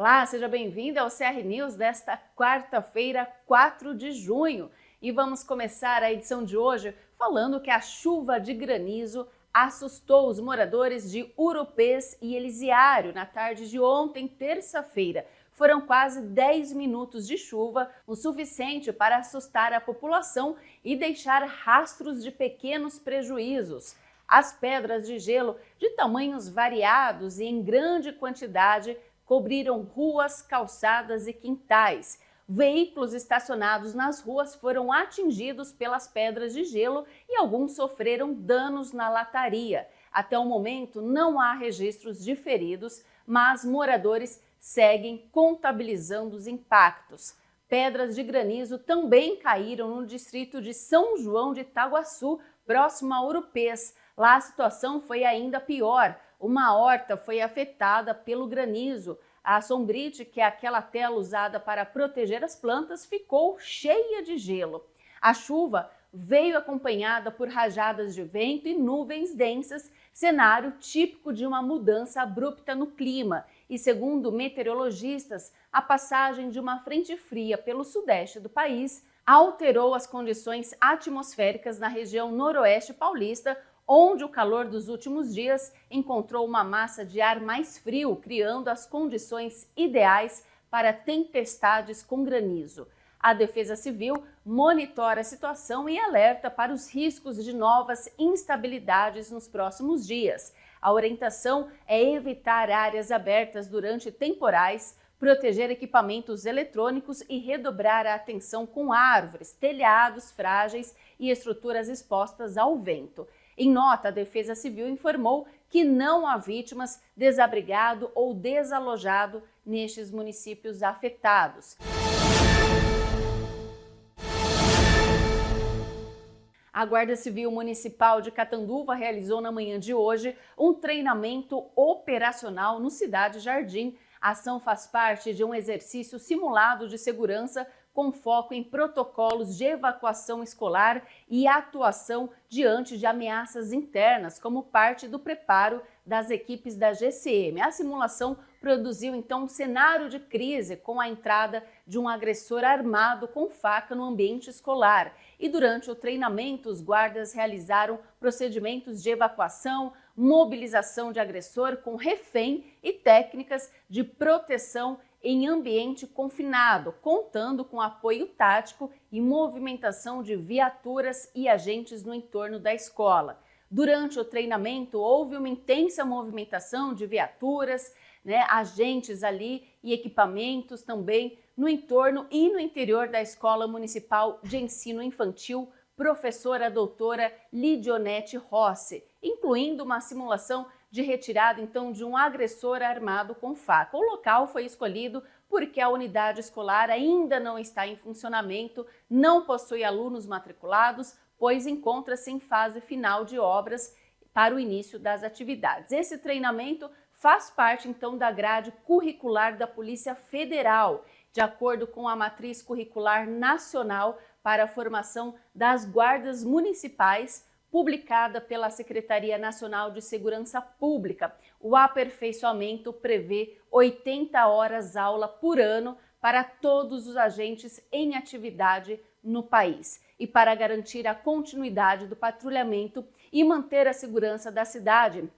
Olá, seja bem-vindo ao CR News desta quarta-feira, 4 de junho. E vamos começar a edição de hoje falando que a chuva de granizo assustou os moradores de Urupês e Elisiário na tarde de ontem, terça-feira. Foram quase 10 minutos de chuva, o suficiente para assustar a população e deixar rastros de pequenos prejuízos. As pedras de gelo, de tamanhos variados e em grande quantidade, cobriram ruas, calçadas e quintais. Veículos estacionados nas ruas foram atingidos pelas pedras de gelo e alguns sofreram danos na lataria. Até o momento não há registros de feridos, mas moradores seguem contabilizando os impactos. Pedras de granizo também caíram no distrito de São João de Itaguaçu, próximo a Urupês. Lá a situação foi ainda pior. Uma horta foi afetada pelo granizo. A sombrite, que é aquela tela usada para proteger as plantas, ficou cheia de gelo. A chuva veio acompanhada por rajadas de vento e nuvens densas, cenário típico de uma mudança abrupta no clima. E segundo meteorologistas, a passagem de uma frente fria pelo sudeste do país alterou as condições atmosféricas na região noroeste paulista, onde o calor dos últimos dias encontrou uma massa de ar mais frio, criando as condições ideais para tempestades com granizo. A Defesa Civil monitora a situação e alerta para os riscos de novas instabilidades nos próximos dias. A orientação é evitar áreas abertas durante temporais, proteger equipamentos eletrônicos e redobrar a atenção com árvores, telhados frágeis e estruturas expostas ao vento. Em nota, a Defesa Civil informou que não há vítimas, desabrigado ou desalojado nestes municípios afetados. A Guarda Civil Municipal de Catanduva realizou na manhã de hoje um treinamento operacional no Cidade Jardim. A ação faz parte de um exercício simulado de segurança com foco em protocolos de evacuação escolar e atuação diante de ameaças internas, como parte do preparo das equipes da GCM. A simulação produziu então um cenário de crise com a entrada de um agressor armado com faca no ambiente escolar. E durante o treinamento, os guardas realizaram procedimentos de evacuação, mobilização de agressor com refém e técnicas de proteção em ambiente confinado, contando com apoio tático e movimentação de viaturas e agentes no entorno da escola. Durante o treinamento, houve uma intensa movimentação de viaturas, agentes ali e equipamentos também no entorno e no interior da Escola Municipal de Ensino Infantil Professora Doutora Lidionete Rossi, incluindo uma simulação de retirada então de um agressor armado com faca. O local foi escolhido porque a unidade escolar ainda não está em funcionamento, não possui alunos matriculados, pois encontra-se em fase final de obras para o início das atividades. Esse treinamento faz parte então da grade curricular da Polícia Federal, de acordo com a Matriz Curricular Nacional para a Formação das Guardas Municipais, publicada pela Secretaria Nacional de Segurança Pública. O aperfeiçoamento prevê 80 horas aula por ano para todos os agentes em atividade no país. E para garantir a continuidade do patrulhamento e manter a segurança da cidade,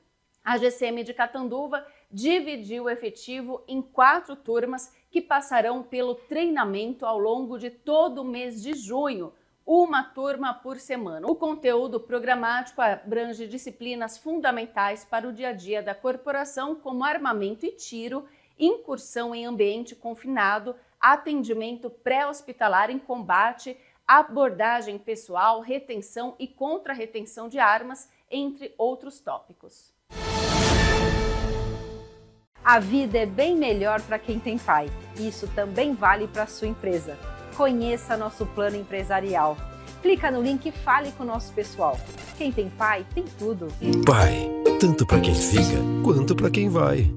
a GCM de Catanduva dividiu o efetivo em 4 turmas que passarão pelo treinamento ao longo de todo o mês de junho, uma turma por semana. O conteúdo programático abrange disciplinas fundamentais para o dia a dia da corporação, como armamento e tiro, incursão em ambiente confinado, atendimento pré-hospitalar em combate, abordagem pessoal, retenção e contra-retenção de armas, entre outros tópicos. A vida é bem melhor para quem tem pai. Isso também vale para a sua empresa. Conheça nosso plano empresarial. Clica no link e fale com o nosso pessoal. Quem tem pai, tem tudo. Pai, tanto para quem fica, quanto para quem vai.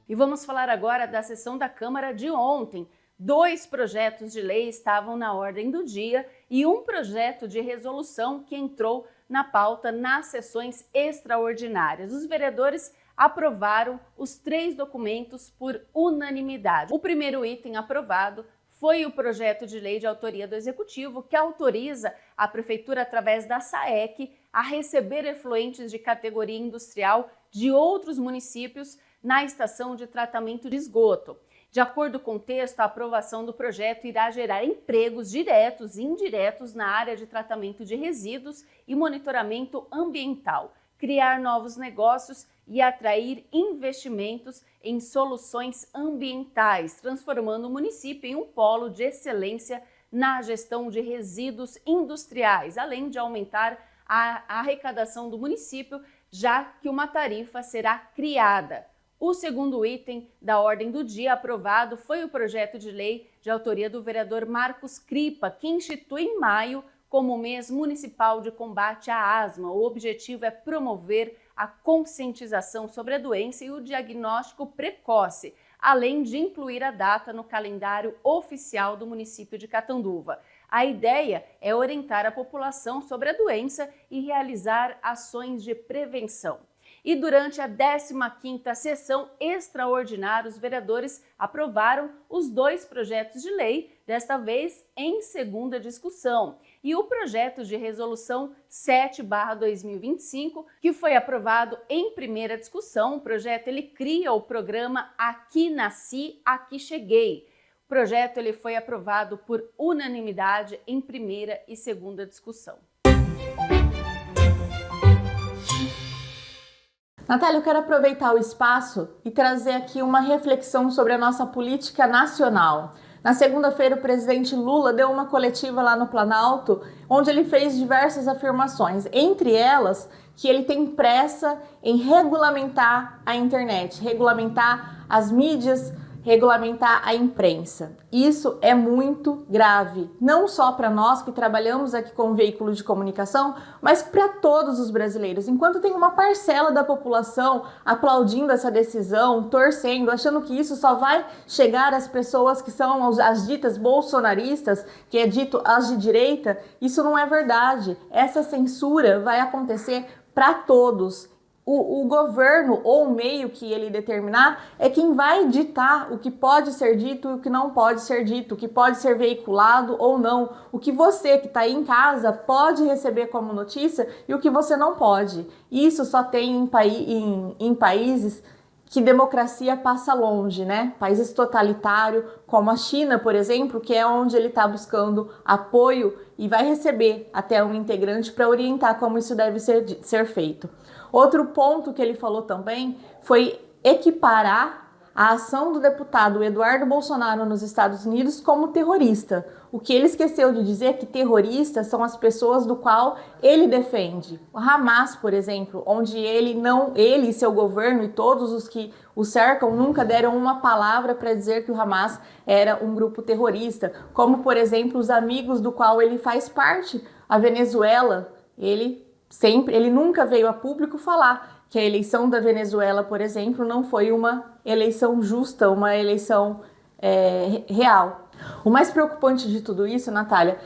E vamos falar agora da sessão da Câmara de ontem. 2 projetos de lei estavam na ordem do dia e um projeto de resolução que entrou na pauta nas sessões extraordinárias. Os vereadores aprovaram os 3 documentos por unanimidade. O primeiro item aprovado foi o projeto de lei de autoria do Executivo, que autoriza a Prefeitura, através da SAEC, a receber efluentes de categoria industrial de outros municípios na estação de tratamento de esgoto. De acordo com o texto, a aprovação do projeto irá gerar empregos diretos e indiretos na área de tratamento de resíduos e monitoramento ambiental, criar novos negócios e atrair investimentos em soluções ambientais, transformando o município em um polo de excelência na gestão de resíduos industriais, além de aumentar a arrecadação do município, já que uma tarifa será criada. O segundo item da ordem do dia aprovado foi o projeto de lei de autoria do vereador Marcos Cripa, que institui em maio como o mês municipal de combate à asma. O objetivo é promover a conscientização sobre a doença e o diagnóstico precoce, além de incluir a data no calendário oficial do município de Catanduva. A ideia é orientar a população sobre a doença e realizar ações de prevenção. E durante a 15ª sessão extraordinária, os vereadores aprovaram os 2 projetos de lei, desta vez em segunda discussão. E o projeto de resolução 7/2025, que foi aprovado em primeira discussão, o projeto ele cria o programa Aqui Nasci, Aqui Cheguei. O projeto ele foi aprovado por unanimidade em primeira e segunda discussão. Natália, eu quero aproveitar o espaço e trazer aqui uma reflexão sobre a nossa política nacional. Na segunda-feira, o presidente Lula deu uma coletiva lá no Planalto, onde ele fez diversas afirmações, entre elas que ele tem pressa em regulamentar a internet, regulamentar as mídias, regulamentar a imprensa. Isso é muito grave, não só para nós que trabalhamos aqui com veículo de comunicação, mas para todos os brasileiros. Enquanto tem uma parcela da população aplaudindo essa decisão, torcendo, achando que isso só vai chegar às pessoas que são as ditas bolsonaristas, que é dito as de direita, isso não é verdade. Essa censura vai acontecer para todos. O governo ou o meio que ele determinar é quem vai ditar o que pode ser dito e o que não pode ser dito, o que pode ser veiculado ou não, o que você que está aí em casa pode receber como notícia e o que você não pode. Isso só tem em países que democracia passa longe, né? Países totalitários, como a China, por exemplo, que é onde ele está buscando apoio e vai receber até um integrante para orientar como isso deve ser feito. Outro ponto que ele falou também foi equiparar a ação do deputado Eduardo Bolsonaro nos Estados Unidos como terrorista. O que ele esqueceu de dizer é que terroristas são as pessoas do qual ele defende. O Hamas, por exemplo, onde ele e seu governo e todos os que o cercam nunca deram uma palavra para dizer que o Hamas era um grupo terrorista. Como, por exemplo, os amigos do qual ele faz parte, a Venezuela, ele nunca veio a público falar que a eleição da Venezuela, por exemplo, não foi uma eleição justa, uma eleição real. O mais preocupante de tudo isso, Natália,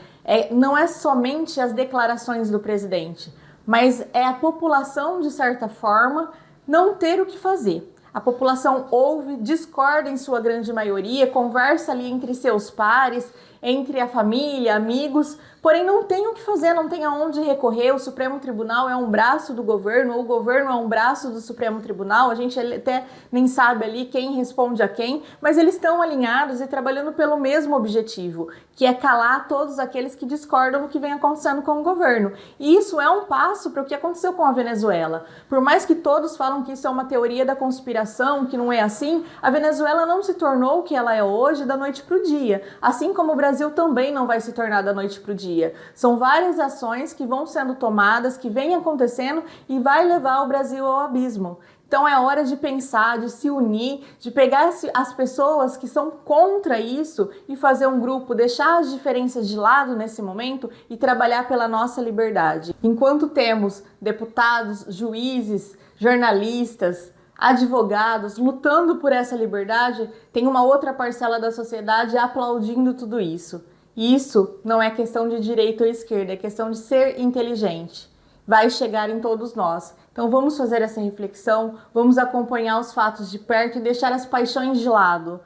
não é somente as declarações do presidente, mas é a população, de certa forma, não ter o que fazer. A população ouve, discorda em sua grande maioria, conversa ali entre seus pares, entre a família, amigos, porém não tem o que fazer, não tem aonde recorrer. O Supremo Tribunal é um braço do governo, ou o governo é um braço do Supremo Tribunal, a gente até nem sabe ali quem responde a quem, mas eles estão alinhados e trabalhando pelo mesmo objetivo, que é calar todos aqueles que discordam do que vem acontecendo com o governo. E isso é um passo para o que aconteceu com a Venezuela. Por mais que todos falam que isso é uma teoria da conspiração, que não é assim, a Venezuela não se tornou o que ela é hoje da noite para o dia, assim como o Brasil também não vai se tornar da noite para o dia. São várias ações que vão sendo tomadas, que vêm acontecendo e vai levar o Brasil ao abismo. Então é hora de pensar, de se unir, de pegar as pessoas que são contra isso e fazer um grupo, deixar as diferenças de lado nesse momento e trabalhar pela nossa liberdade. Enquanto temos deputados, juízes, jornalistas, advogados lutando por essa liberdade, tem uma outra parcela da sociedade aplaudindo tudo isso. E isso não é questão de direita ou esquerda, é questão de ser inteligente. vai chegar em todos nós. Então vamos fazer essa reflexão, vamos acompanhar os fatos de perto e deixar as paixões de lado.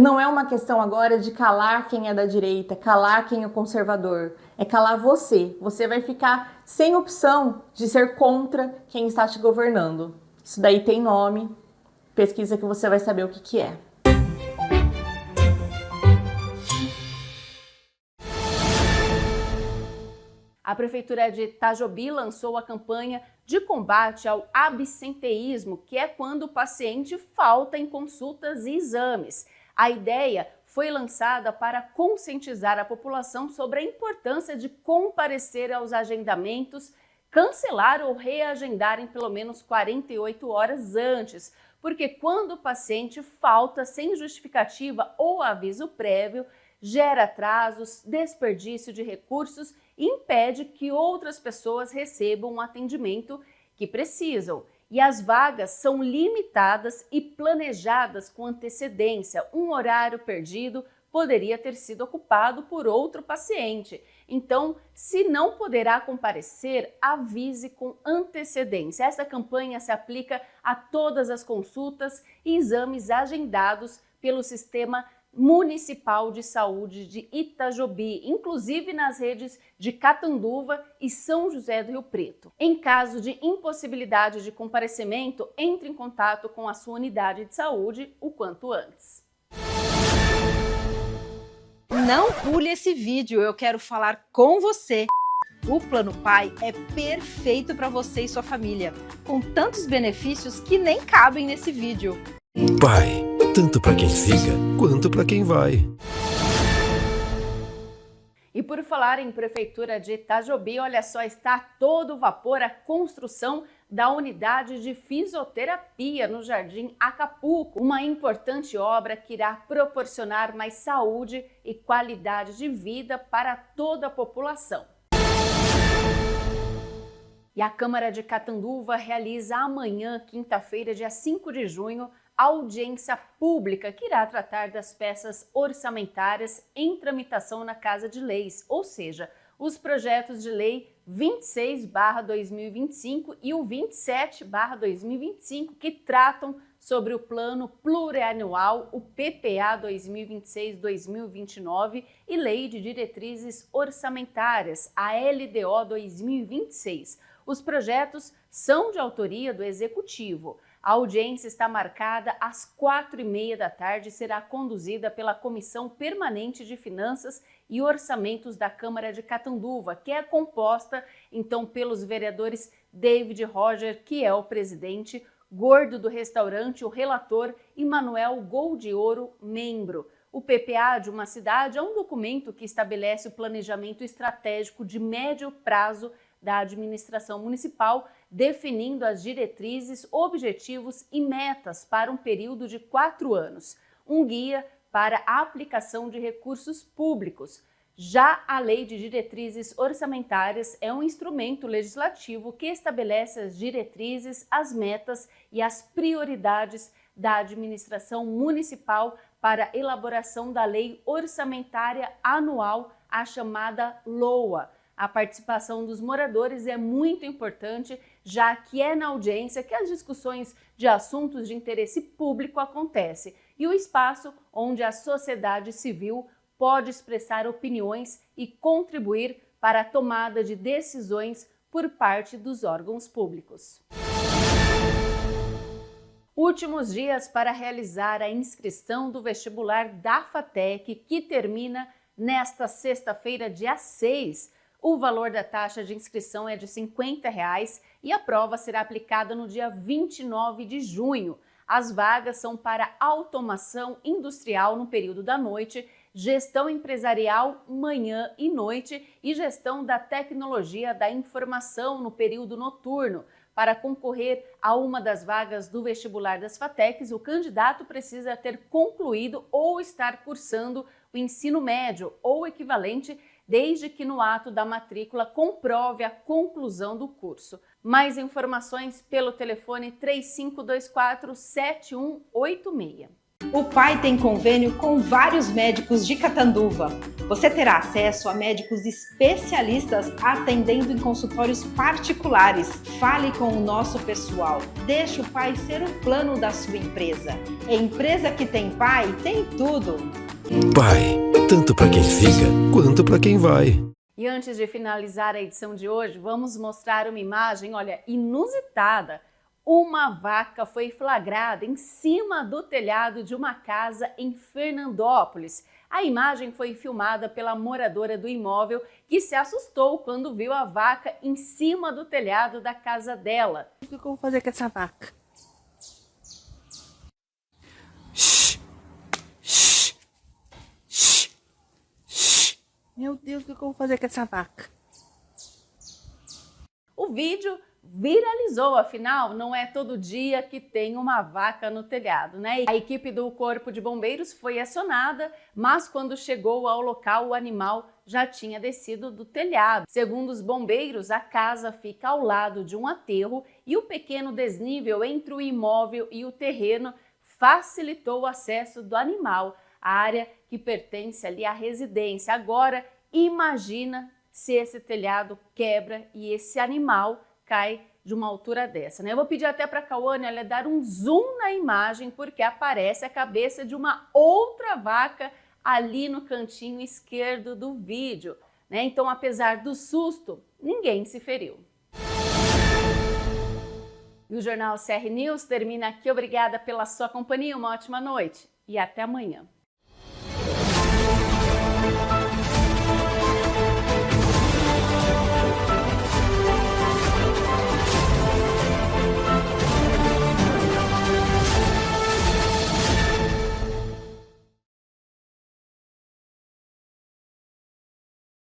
Não é uma questão agora de calar quem é da direita, calar quem é conservador. É calar você. Você vai ficar sem opção de ser contra quem está te governando. Isso daí tem nome. Pesquisa que você vai saber o que é. A Prefeitura de Itajobi lançou a campanha de combate ao absenteísmo, que é quando o paciente falta em consultas e exames. A ideia foi lançada para conscientizar a população sobre a importância de comparecer aos agendamentos, cancelar ou reagendar em pelo menos 48 horas antes, porque quando o paciente falta sem justificativa ou aviso prévio, gera atrasos, desperdício de recursos e impede que outras pessoas recebam o atendimento que precisam. E as vagas são limitadas e planejadas com antecedência. Um horário perdido poderia ter sido ocupado por outro paciente. Então, se não poderá comparecer, avise com antecedência. Essa campanha se aplica a todas as consultas e exames agendados pelo Sistema Municipal de Saúde de Itajobi, inclusive nas redes de Catanduva e São José do Rio Preto. Em caso de impossibilidade de comparecimento, entre em contato com a sua unidade de saúde o quanto antes. Não pule esse vídeo, eu quero falar com você. O Plano Pai é perfeito para você e sua família, com tantos benefícios que nem cabem nesse vídeo. Pai, tanto para quem fica, quanto para quem vai. E por falar em Prefeitura de Itajobi, olha só, está a todo vapor a construção da unidade de fisioterapia no Jardim Acapulco, uma importante obra que irá proporcionar mais saúde e qualidade de vida para toda a população. E a Câmara de Catanduva realiza amanhã, quinta-feira, dia 5 de junho, audiência pública que irá tratar das peças orçamentárias em tramitação na Casa de Leis, ou seja, os projetos de lei 26/2025 e o 27/2025, que tratam sobre o Plano Plurianual, o PPA 2026-2029 e Lei de Diretrizes Orçamentárias, a LDO 2026. Os projetos são de autoria do Executivo. A audiência está marcada às 4h30 da tarde e será conduzida pela Comissão Permanente de Finanças e Orçamentos da Câmara de Catanduva, que é composta, então, pelos vereadores David Roger, que é o presidente, Gordo do Restaurante, o relator, e Manuel Gol de Ouro, membro. O PPA de uma cidade é um documento que estabelece o planejamento estratégico de médio prazo da administração municipal, definindo as diretrizes, objetivos e metas para um período de 4 anos. Um guia para a aplicação de recursos públicos. Já a Lei de Diretrizes Orçamentárias é um instrumento legislativo que estabelece as diretrizes, as metas e as prioridades da administração municipal para a elaboração da Lei Orçamentária Anual, a chamada LOA. A participação dos moradores é muito importante, já que é na audiência que as discussões de assuntos de interesse público acontecem e o espaço onde a sociedade civil pode expressar opiniões e contribuir para a tomada de decisões por parte dos órgãos públicos. Últimos dias para realizar a inscrição do vestibular da FATEC, que termina nesta sexta-feira, dia 6. O valor da taxa de inscrição é de R$ 50 e a prova será aplicada no dia 29 de junho. As vagas são para automação industrial no período da noite, gestão empresarial manhã e noite e gestão da tecnologia da informação no período noturno. Para concorrer a uma das vagas do vestibular das FATECs, o candidato precisa ter concluído ou estar cursando o ensino médio ou equivalente, desde que no ato da matrícula comprove a conclusão do curso. Mais informações pelo telefone 3524-7186. O pai tem convênio com vários médicos de Catanduva. Você terá acesso a médicos especialistas atendendo em consultórios particulares. Fale com o nosso pessoal. Deixe o pai ser o plano da sua empresa. Empresa que tem pai, tem tudo. Pai, tanto para quem fica, quanto para quem vai. E antes de finalizar a edição de hoje, vamos mostrar uma imagem, olha, inusitada. Uma vaca foi flagrada em cima do telhado de uma casa em Fernandópolis. A imagem foi filmada pela moradora do imóvel que se assustou quando viu a vaca em cima do telhado da casa dela. O que eu vou fazer com essa vaca? Meu Deus, o que eu vou fazer com essa vaca? O vídeo viralizou, afinal, não é todo dia que tem uma vaca no telhado, né? A equipe do Corpo de Bombeiros foi acionada, mas quando chegou ao local, o animal já tinha descido do telhado. Segundo os bombeiros, a casa fica ao lado de um aterro e o pequeno desnível entre o imóvel e o terreno facilitou o acesso do animal à área que pertence ali à residência. Agora, imagina se esse telhado quebra e esse animal cai de uma altura dessa, né? Eu vou pedir até para a Cauane, olha, dar um zoom na imagem, porque aparece a cabeça de uma outra vaca ali no cantinho esquerdo do vídeo, né? Então, apesar do susto, ninguém se feriu. E o Jornal CR News termina aqui. Obrigada pela sua companhia, uma ótima noite e até amanhã.